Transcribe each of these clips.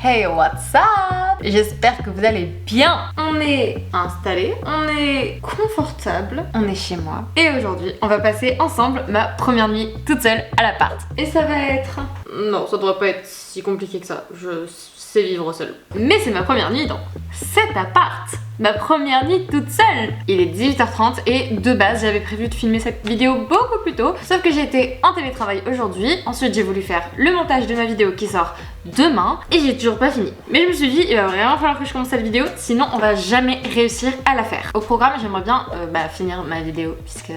Hey, what's up? J'espère que vous allez bien. On est installé, on est confortable, on est chez moi. Et aujourd'hui, on va passer ensemble ma première nuit toute seule à l'appart. Et ça va être... Non, ça devrait pas être si compliqué que ça. Je sais vivre seule. Mais c'est ma première nuit dans cet appart. Ma première nuit toute seule. Il est 18h30 et de base j'avais prévu de filmer cette vidéo beaucoup plus tôt. Sauf que j'ai été en télétravail aujourd'hui. Ensuite j'ai voulu faire le montage de ma vidéo qui sort demain. Et j'ai toujours pas fini. Mais je me suis dit il va vraiment falloir que je commence cette vidéo. Sinon on va jamais réussir à la faire. Au programme j'aimerais bien finir ma vidéo puisque...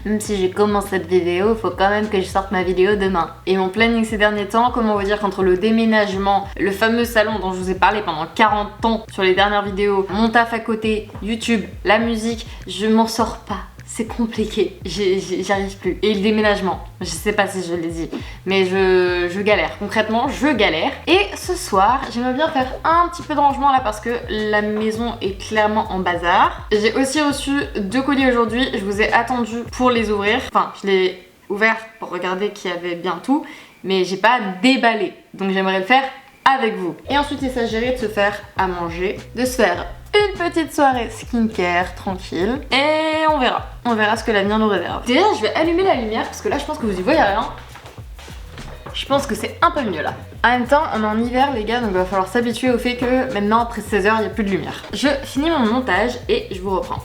Même si je commence cette vidéo, il faut quand même que je sorte ma vidéo demain. Et mon planning ces derniers temps, comment vous dire qu'entre le déménagement, le fameux salon dont je vous ai parlé pendant 40 ans sur les dernières vidéos, mon taf à côté, YouTube, la musique, je m'en sors pas. C'est compliqué, j'y arrive plus. Et le déménagement, je sais pas si je l'ai dit, mais je galère. Concrètement, je galère. Et ce soir, j'aimerais bien faire un petit peu de rangement là parce que la maison est clairement en bazar. J'ai aussi reçu 2 colis aujourd'hui, je vous ai attendu pour les ouvrir. Enfin, je l'ai ouvert pour regarder qu'il y avait bien tout, mais j'ai pas déballé. Donc j'aimerais le faire avec vous. Et ensuite, il s'agirait de se faire à manger, de se faire une petite soirée skincare tranquille et on verra ce que l'avenir nous réserve. Déjà je vais allumer la lumière parce que là je pense que vous y voyez rien. Je pense que c'est un peu mieux là. En même temps on est en hiver les gars donc il va falloir s'habituer au fait que maintenant après 16h il n'y a plus de lumière. Je finis mon montage et je vous reprends.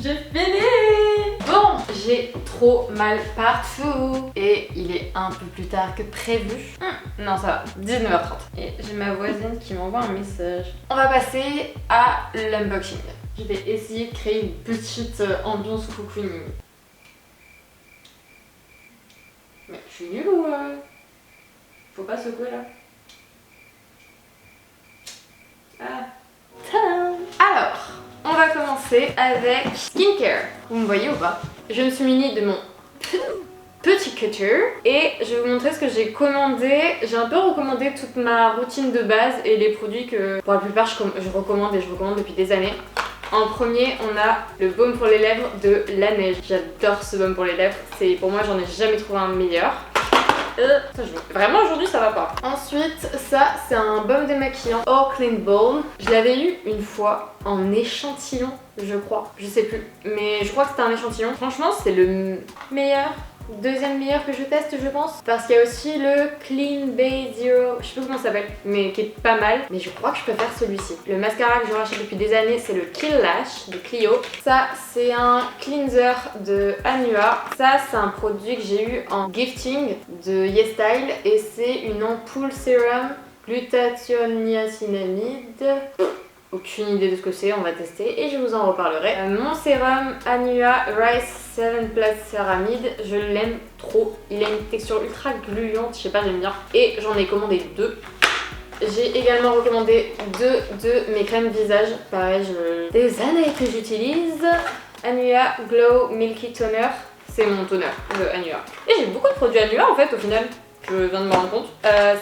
J'ai fini. Bon, j'ai trop mal partout. Et il est un peu plus tard que prévu. Non, ça va, 19h30. Et j'ai ma voisine qui m'envoie un message. On va passer à l'unboxing. Je vais essayer de créer une petite ambiance cocooning. Mais je suis nulle ou... Faut pas secouer là. Ah. Tadam. Alors... On va commencer avec skincare. Vous me voyez ou pas? Je me suis munie de mon petit cutter et je vais vous montrer ce que j'ai commandé. J'ai un peu recommandé toute ma routine de base et les produits que pour la plupart je recommande et je recommande depuis des années. En premier, on a le baume pour les lèvres de Laneige. J'adore ce baume pour les lèvres. Pour moi, j'en ai jamais trouvé un meilleur. Vraiment aujourd'hui ça va pas. Ensuite ça c'est un baume démaquillant All Clean Balm. Je l'avais eu une fois en échantillon je crois, je sais plus, mais je crois que c'était un échantillon. Franchement c'est le meilleur, deuxième meilleur que je teste je pense. Parce qu'il y a aussi le Clean Base Zero, je sais plus comment ça s'appelle, mais qui est pas mal. Mais je crois que je préfère celui-ci. Le mascara que je rachète depuis des années c'est le Kill Lash de Clio. Ça c'est un cleanser de Anua. Ça c'est un produit que j'ai eu en gifting de YesStyle et c'est une ampoule sérum glutathione niacinamide. Aucune idée de ce que c'est, on va tester et je vous en reparlerai. Mon sérum Anua Rice 7 Plus Ceramide, je l'aime trop. Il a une texture ultra gluante, je sais pas, j'aime bien. Et j'en ai commandé 2. J'ai également recommandé 2 de mes crèmes visage. Pareil, des années que j'utilise. Anua Glow Milky Toner. C'est mon toner de Anua. Et j'ai beaucoup de produits Anua en fait au final. Je viens de me rendre compte.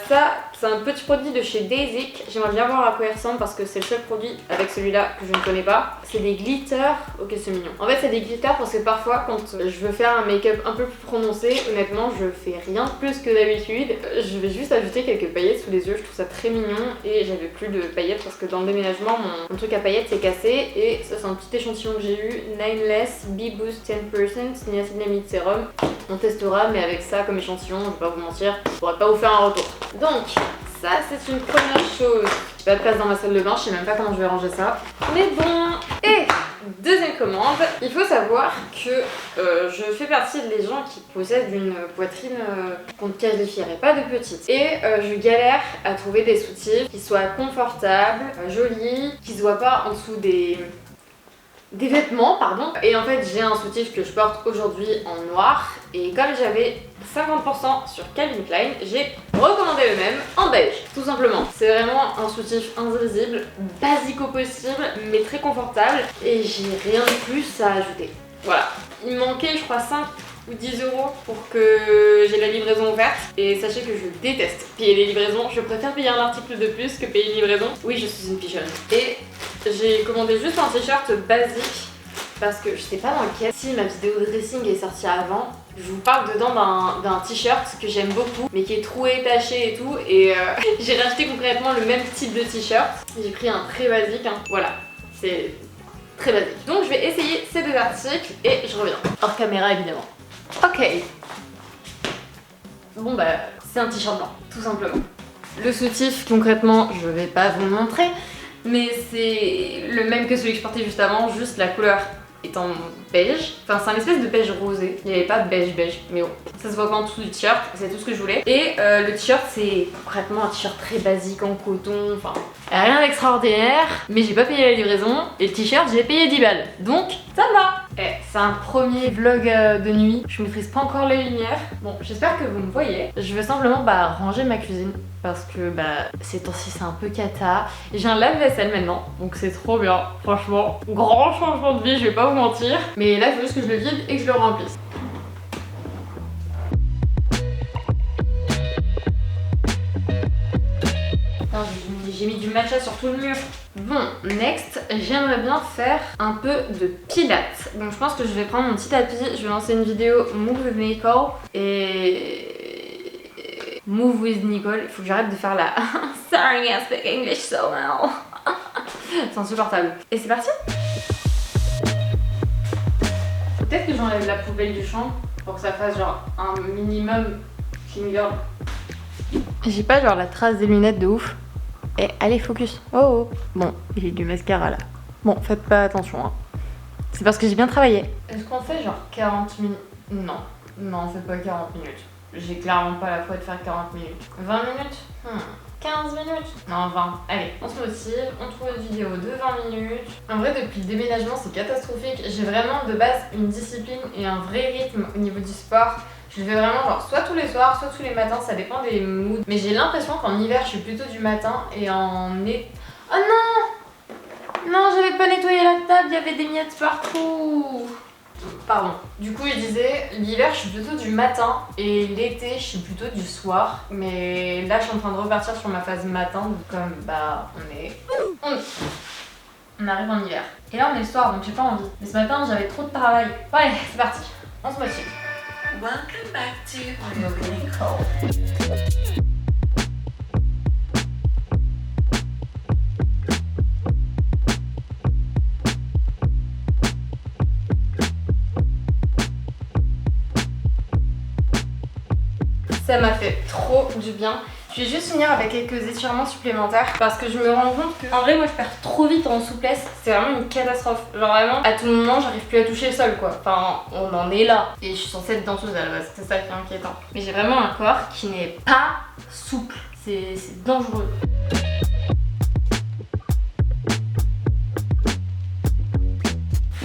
Ça, c'est un petit produit de chez Daysic. J'aimerais bien voir à quoi il ressemble parce que c'est le seul produit avec celui-là que je ne connais pas. C'est des glitters. Ok, c'est mignon. En fait, c'est des glitters parce que parfois, quand je veux faire un make-up un peu plus prononcé, honnêtement, je fais rien de plus que d'habitude. Je vais juste ajouter quelques paillettes sous les yeux. Je trouve ça très mignon et j'avais plus de paillettes parce que dans le déménagement, mon truc à paillettes s'est cassé. Et ça, c'est un petit échantillon que j'ai eu. Nimeless Bee Boost 10% Niacinamide Serum. On testera, mais avec ça comme échantillon, je vais pas vous mentir, je pourrais pas vous faire un retour. Donc, ça c'est une première chose. J'ai pas de place dans ma salle de bain, je sais même pas comment je vais ranger ça. Mais bon. Et deuxième commande, il faut savoir que je fais partie des gens qui possèdent une poitrine qu'on ne qualifierait pas de petite. Et je galère à trouver des soutifs qui soient confortables, jolis, qui se voient pas en dessous des vêtements, pardon. Et en fait j'ai un soutif que je porte aujourd'hui en noir et comme j'avais 50% sur Calvin Klein, j'ai recommandé le même en beige, tout simplement. C'est vraiment un soutif invisible, basique au possible, mais très confortable et j'ai rien de plus à ajouter. Voilà, il me manquait je crois 5 ou 10 euros pour que j'ai la livraison ouverte et sachez que je déteste payer les livraisons, je préfère payer un article de plus que payer une livraison. Oui, je suis une pigeonne. Et j'ai commandé juste un t-shirt basique parce que je sais pas dans lequel, si ma vidéo de dressing est sortie avant, je vous parle dedans d'un t-shirt que j'aime beaucoup mais qui est troué, taché et tout, et j'ai racheté concrètement le même type de t-shirt. J'ai pris un très basique, hein. Voilà, c'est très basique. Donc je vais essayer ces deux articles et je reviens. Hors caméra évidemment. Ok. Bon bah c'est un t-shirt blanc, tout simplement. Le soutif concrètement je vais pas vous le montrer, mais c'est le même que celui que je portais juste avant, juste la couleur est en beige. Enfin c'est un espèce de beige rosé, il n'y avait pas de beige, mais bon. Ça se voit pas en dessous du t-shirt, c'est tout ce que je voulais. Et le t-shirt c'est concrètement un t-shirt très basique en coton, enfin rien d'extraordinaire. Mais j'ai pas payé la livraison et le t-shirt j'ai payé 10 balles, donc ça va. C'est un premier vlog de nuit, je maîtrise pas encore les lumières. Bon j'espère que vous me voyez. Je veux simplement ranger ma cuisine parce que ces temps-ci c'est un peu cata. J'ai un lave-vaisselle maintenant, donc c'est trop bien. Franchement, grand changement de vie, je vais pas vous mentir. Mais là il faut juste que je le vide et que je le remplisse. J'ai mis du matcha sur tout le mur. Bon, next, j'aimerais bien faire un peu de pilates. Donc je pense que je vais prendre mon petit tapis, je vais lancer une vidéo Move with Nicole et... Move with Nicole, il faut que j'arrête de faire la Sorry, I speak English so well. C'est insupportable. Et c'est parti. Peut-être que j'enlève la poubelle du champ pour que ça fasse genre un minimum clean girl. J'ai pas genre la trace des lunettes de ouf. Et allez, focus. Oh, oh. Bon, j'ai du mascara là. Bon, faites pas attention, hein. C'est parce que j'ai bien travaillé. Est-ce qu'on fait genre 40 minutes? Non, non, on fait pas 40 minutes. J'ai clairement pas la foi de faire 40 minutes. 20 minutes 15 minutes? Non, 20. Allez, on se motive, on trouve une vidéo de 20 minutes. En vrai, depuis le déménagement, c'est catastrophique. J'ai vraiment de base une discipline et un vrai rythme au niveau du sport. Je le fais vraiment genre soit tous les soirs, soit tous les matins, ça dépend des moods. Mais j'ai l'impression qu'en hiver, je suis plutôt du matin et en été... Oh non! Non, j'avais pas nettoyé la table, il y avait des miettes partout. Pardon. Du coup, je disais, l'hiver, je suis plutôt du matin et l'été, je suis plutôt du soir. Mais là, je suis en train de repartir sur ma phase matin, donc comme on arrive en hiver. Et là, on est le soir, donc j'ai pas envie. Mais ce matin, j'avais trop de travail. Bon, allez, c'est parti. On se motive. Welcome back to Move Nicole. Ça m'a fait trop du bien. Je vais juste finir avec quelques étirements supplémentaires parce que je me rends compte que en vrai moi je perds trop vite en souplesse, c'est vraiment une catastrophe. Genre vraiment à tout moment j'arrive plus à toucher le sol quoi. Enfin on en est là et je suis censée être danseuse à la base, c'est ça qui est inquiétant. Mais j'ai vraiment un corps qui n'est pas souple, c'est dangereux.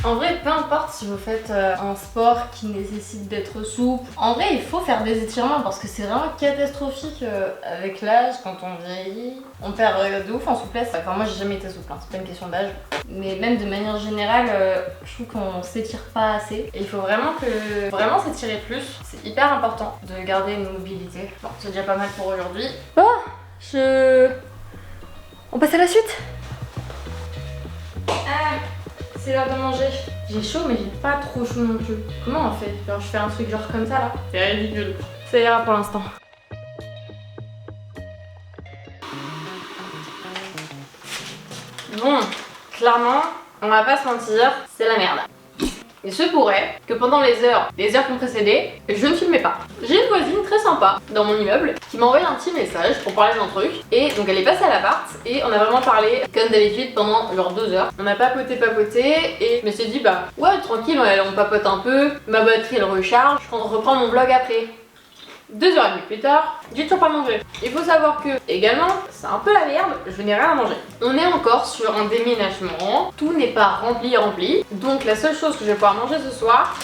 En vrai, peu importe si vous faites un sport qui nécessite d'être souple. En vrai, il faut faire des étirements parce que c'est vraiment catastrophique avec l'âge, quand on vieillit. On perd de ouf en souplesse. Enfin, moi, j'ai jamais été souple, hein. C'est pas une question d'âge. Mais même de manière générale, je trouve qu'on s'étire pas assez. Et il faut vraiment s'étirer plus. C'est hyper important de garder une mobilité. Bon, c'est déjà pas mal pour aujourd'hui. Bon, on passe à la suite. C'est l'heure de manger. J'ai chaud mais j'ai pas trop chaud non plus. Comment on fait? Genre je fais un truc genre comme ça là? C'est ridicule. Ça ira pour l'instant. Bon, clairement, on va pas se mentir, c'est la merde. Il se pourrait que pendant les heures qui ont précédé, je ne filmais pas. J'ai une voisine très sympa dans mon immeuble qui m'a envoyé un petit message pour parler d'un truc. Et donc elle est passée à l'appart et on a vraiment parlé comme d'habitude pendant genre 2 heures. On a papoté et je me suis dit ouais tranquille, on papote un peu, ma batterie elle recharge, je reprends mon vlog après. 2h30 plus tard, j'ai toujours pas mangé. Il faut savoir que, également, c'est un peu la merde, je n'ai rien à manger. On est encore sur un déménagement, tout n'est pas rempli. Donc la seule chose que je vais pouvoir manger ce soir,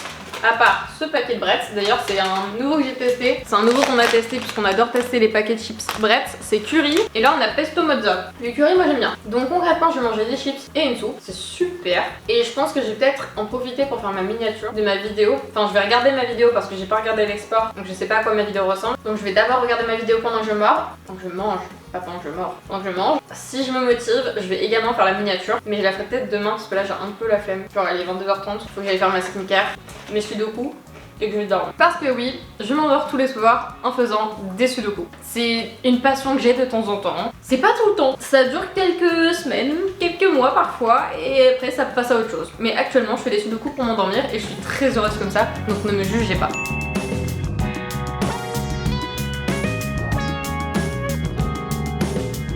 à part ce paquet de Bretz, d'ailleurs c'est un nouveau que j'ai testé, c'est un nouveau qu'on a testé puisqu'on adore tester les paquets de chips Bretz, c'est curry, et là on a pesto mozza. Le curry moi j'aime bien. Donc concrètement je vais manger des chips et une soupe, c'est super PR. Et je pense que je vais peut-être en profiter pour faire ma miniature de ma vidéo. Enfin, je vais regarder ma vidéo parce que j'ai pas regardé l'export, donc je sais pas à quoi ma vidéo ressemble. Donc je vais d'abord regarder ma vidéo pendant que je mords. Pendant que je mange. Pas pendant que je mords. Pendant que je mange. Si je me motive, je vais également faire la miniature. Mais je la ferai peut-être demain parce que là j'ai un peu la flemme. Genre il est 22h30, faut que j'aille faire ma skincare, mes sudoku. Et que je dors. Parce que oui, je m'endors tous les soirs en faisant des sudoku. C'est une passion que j'ai de temps en temps. C'est pas tout le temps. Ça dure quelques semaines, quelques mois parfois, et après ça passe à autre chose. Mais actuellement, je fais des sudoku pour m'endormir et je suis très heureuse comme ça, donc ne me jugez pas.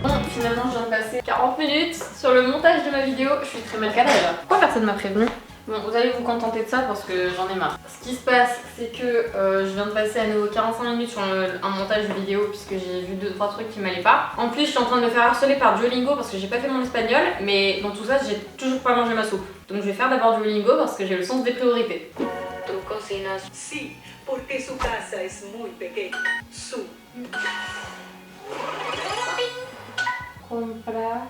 Bon, finalement, je viens de passer 40 minutes sur le montage de ma vidéo. Je suis très mal cadrée là. Pourquoi personne m'a prévenu ? Bon, vous allez vous contenter de ça parce que j'en ai marre. Ce qui se passe, c'est que je viens de passer à nouveau 45 minutes sur un montage de vidéo puisque j'ai vu 2-3 trucs qui m'allaient pas. En plus, je suis en train de me faire harceler par Duolingo parce que j'ai pas fait mon espagnol, mais dans tout ça, j'ai toujours pas mangé ma soupe. Donc je vais faire d'abord Duolingo parce que j'ai le sens des priorités. Tu cocinas? Sí, porque su casa es muy pequeña. Su. Compra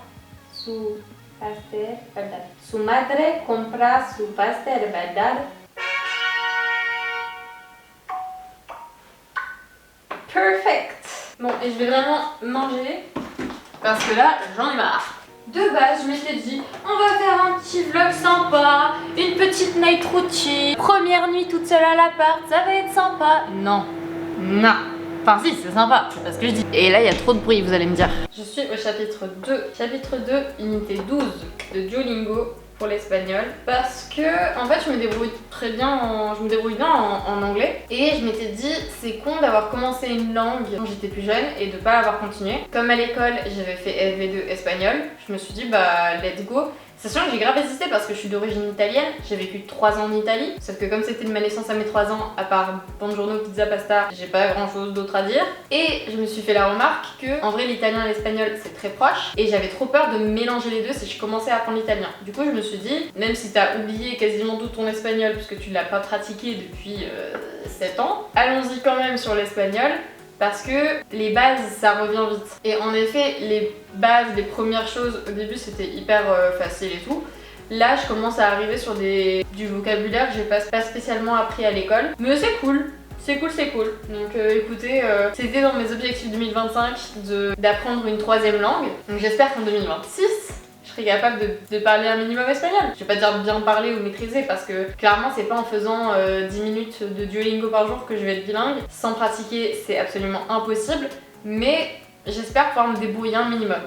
su pastel, ¿verdad? Su madre compra su pastel, ¿verdad? Perfect! Bon, et je vais vraiment manger parce que là, j'en ai marre. De base, je m'étais dit, on va faire un petit vlog sympa, une petite night routine, première nuit toute seule à l'appart, ça va être sympa. Non, non. Enfin si, c'est sympa, c'est pas ce que je dis. Et là, il y a trop de bruit, vous allez me dire. Je suis au chapitre 2. Chapitre 2, unité 12 de Duolingo pour l'espagnol. Parce que, en fait, je me débrouille bien en anglais. Et je m'étais dit, c'est con d'avoir commencé une langue quand j'étais plus jeune et de pas l'avoir continué. Comme à l'école, j'avais fait FV2 espagnol, je me suis dit, bah, let's go. Sachant que j'ai grave hésité parce que je suis d'origine italienne, j'ai vécu 3 ans en Italie, sauf que comme c'était de ma naissance à mes 3 ans, à part buongiorno, pizza, pasta, j'ai pas grand chose d'autre à dire. Et je me suis fait la remarque que, en vrai, l'italien et l'espagnol c'est très proche, et j'avais trop peur de mélanger les deux si je commençais à apprendre l'italien. Du coup, je me suis dit, même si t'as oublié quasiment tout ton espagnol puisque tu l'as pas pratiqué depuis 7 ans, allons-y quand même sur l'espagnol. Parce que les bases, ça revient vite. Et en effet, les bases, les premières choses, au début, c'était hyper facile et tout. Là, je commence à arriver sur du vocabulaire que j'ai pas spécialement appris à l'école. Mais c'est cool. C'est cool, c'est cool. Donc écoutez, c'était dans mes objectifs 2025 d'apprendre une 3e langue. Donc j'espère qu'en 2026, je serai capable de parler un minimum espagnol. Je vais pas dire bien parler ou maîtriser parce que clairement c'est pas en faisant 10 minutes de Duolingo par jour que je vais être bilingue. Sans pratiquer c'est absolument impossible, mais j'espère pouvoir me débrouiller un minimum.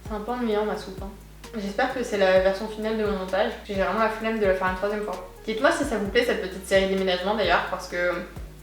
C'est un peu ennuyant ma soupe. Hein. J'espère que c'est la version finale de mon montage. J'ai vraiment la flemme de la faire une 3e fois. Dites-moi si ça vous plaît cette petite série déménagement d'ailleurs parce que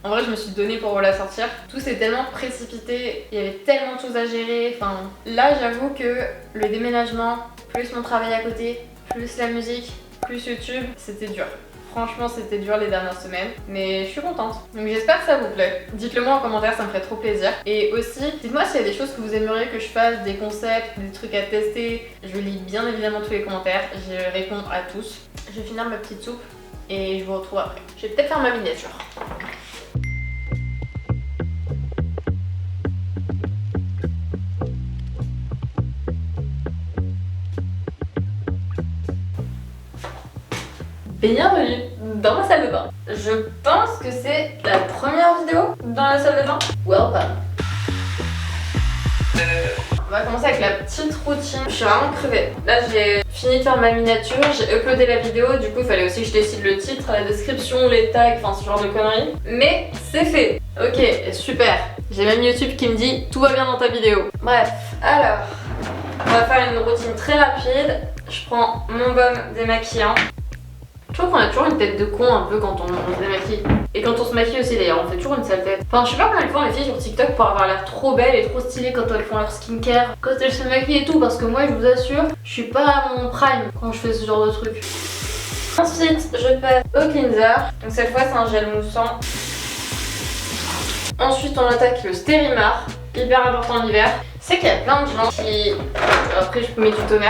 en vrai, je me suis donnée pour la sortir. Tout s'est tellement précipité, il y avait tellement de choses à gérer. Enfin, là, j'avoue que le déménagement, plus mon travail à côté, plus la musique, plus YouTube, c'était dur. Franchement, c'était dur les dernières semaines, mais je suis contente. Donc j'espère que ça vous plaît. Dites-le moi en commentaire, ça me ferait trop plaisir. Et aussi, dites-moi s'il y a des choses que vous aimeriez que je fasse, des concepts, des trucs à tester. Je lis bien évidemment tous les commentaires, je réponds à tous. Je vais finir ma petite soupe et je vous retrouve après. Je vais peut-être faire ma miniature. Bienvenue dans ma salle de bain. Je pense que c'est la première vidéo dans la salle de bain. Welcome. On va commencer avec la petite routine. Je suis vraiment crevée. Là j'ai fini de faire ma miniature, j'ai uploadé la vidéo, du coup il fallait aussi que je décide le titre, la description, les tags, enfin ce genre de conneries. Mais c'est fait. Ok, super. J'ai même YouTube qui me dit tout va bien dans ta vidéo. Bref, alors, on va faire une routine très rapide. Je prends mon baume démaquillant. Je trouve qu'on a toujours une tête de con un peu quand on se démaquille. Et quand on se maquille aussi d'ailleurs, on fait toujours une sale tête. Enfin, je sais pas comment elles font les filles sur TikTok pour avoir l'air trop belles et trop stylées quand elles font leur skincare, quand elles se maquillent et tout, parce que moi je vous assure, je suis pas à mon prime quand je fais ce genre de truc. Ensuite, je passe au cleanser. Donc cette fois c'est un gel moussant. Ensuite on attaque le Stérimar, hyper important en hiver. C'est qu'il y a plein de gens qui... Après je mets du toner.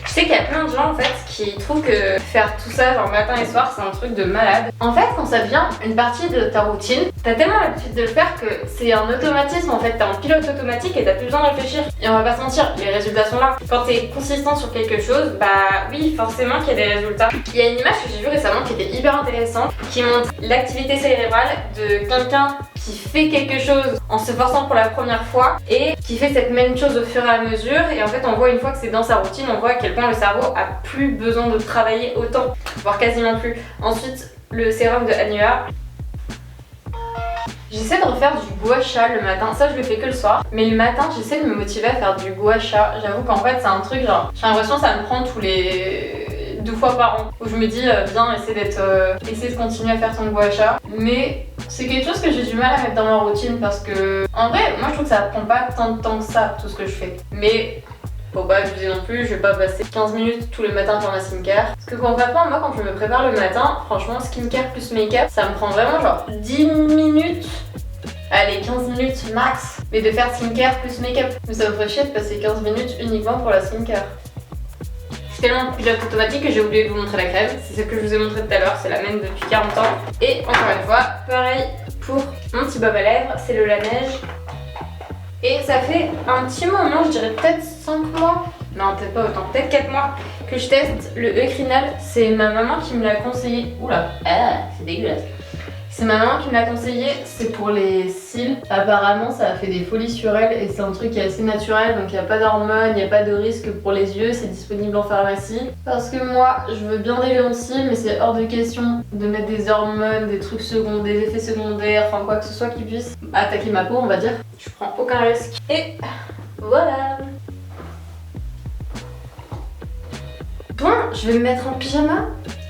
Je sais qu'il y a plein de gens en fait qui trouvent que faire tout ça genre matin et soir c'est un truc de malade. En fait quand ça devient une partie de ta routine, t'as tellement l'habitude de le faire que c'est un automatisme en fait, t'es en pilote automatique et t'as plus besoin de réfléchir. Et on va pas se mentir, les résultats sont là. Quand t'es consistant sur quelque chose, bah oui forcément qu'il y a des résultats. Il y a une image que j'ai vue récemment qui était hyper intéressante, qui montre l'activité cérébrale de quelqu'un qui fait quelque chose en se forçant pour la première fois et qui fait cette même chose au fur et à mesure, et en fait on voit une fois que c'est dans sa routine, on voit à quel point le cerveau a plus besoin de travailler autant, voire quasiment plus. Ensuite le sérum de Anua. J'essaie de refaire du gua sha le matin, ça je le fais que le soir, mais le matin j'essaie de me motiver à faire du gua sha. J'avoue qu'en fait c'est un truc genre, j'ai l'impression que ça me prend tous les 2 fois par an, où je me dis viens essaie de continuer à faire ton gua sha, mais c'est quelque chose que j'ai du mal à mettre dans ma routine parce que en vrai moi je trouve que ça prend pas tant de temps que ça tout ce que je fais, mais faut pas abuser non plus, je vais pas passer 15 minutes tous les matins pour ma skincare. Parce que concrètement, moi quand je me prépare le matin, franchement skincare plus make-up, ça me prend vraiment genre 10 minutes. Allez, 15 minutes max. Mais de faire skincare plus make-up. Mais ça me ferait chier de passer 15 minutes uniquement pour la skincare. C'est tellement pilote automatique que j'ai oublié de vous montrer la crème. C'est celle que je vous ai montrée tout à l'heure, c'est la même depuis 40 ans. Et encore une fois, pareil pour mon petit baume à lèvres, c'est le Laneige. Et ça fait un petit moment, je dirais peut-être 5 mois, non peut-être pas autant, peut-être 4 mois que je teste le Eucrinal. C'est ma maman qui me l'a conseillé. Oula, c'est dégueulasse. C'est ma maman qui me l'a conseillé, c'est pour les cils. Apparemment ça a fait des folies sur elle et c'est un truc qui est assez naturel, donc il n'y a pas d'hormones, il n'y a pas de risque pour les yeux, c'est disponible en pharmacie. Parce que moi je veux bien des longs cils, mais c'est hors de question de mettre des hormones, des trucs secondaires, des effets secondaires, enfin quoi que ce soit qui puisse attaquer ma peau on va dire. Je prends aucun risque. Et voilà. Bon, je vais me mettre en pyjama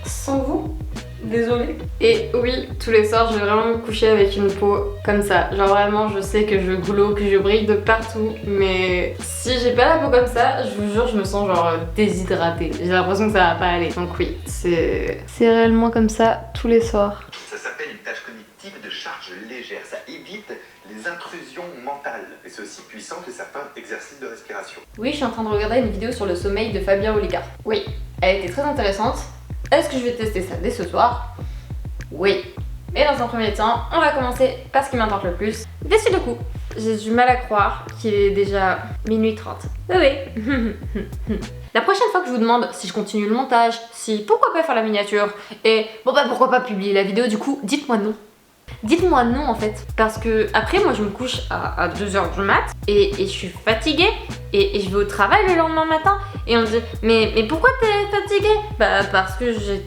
sans vous. Désolée. Et oui, tous les soirs, je vais vraiment me coucher avec une peau comme ça. Genre vraiment, je sais que je glow, que je brille de partout. Mais si j'ai pas la peau comme ça, je vous jure, je me sens genre déshydratée. J'ai l'impression que ça va pas aller. Donc oui, c'est réellement comme ça tous les soirs. Ça s'appelle une tâche cognitive de charge légère. Ça évite les intrusions mentales. Et c'est aussi puissant que certains exercices de respiration. Oui, je suis en train de regarder une vidéo sur le sommeil de Fabien Olicard. Oui, elle était très intéressante. Est-ce que je vais tester ça dès ce soir? Oui. Mais dans un premier temps, on va commencer par ce qui m'importe le plus, des sudoku. J'ai du mal à croire qu'il est déjà minuit 30. Oui. La prochaine fois que je vous demande si je continue le montage, si pourquoi pas faire la miniature, et bon bah pourquoi pas publier la vidéo du coup, dites-moi non. Dites-moi non en fait, parce que après moi je me couche à 2h du mat et je suis fatiguée et je vais au travail le lendemain matin et on me dit mais pourquoi t'es fatiguée? Bah parce que j'ai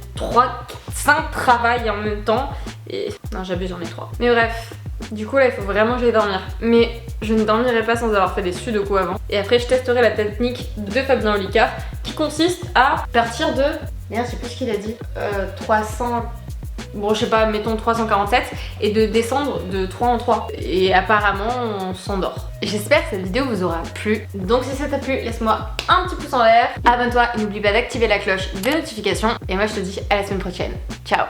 5 travails en même temps et... Non j'abuse, j'en ai 3. Mais bref, du coup là il faut vraiment que j'aille dormir. Mais je ne dormirai pas sans avoir fait des sudoku avant. Et après je testerai la technique de Fabien Olicard qui consiste à partir de... Merde, je sais plus ce qu'il a dit. 300... Bon je sais pas, mettons 347 et de descendre de 3 en 3 et apparemment on s'endort. J'espère que cette vidéo vous aura plu, donc si ça t'a plu laisse-moi un petit pouce en l'air, abonne-toi et n'oublie pas d'activer la cloche de notification et moi je te dis à la semaine prochaine. Ciao.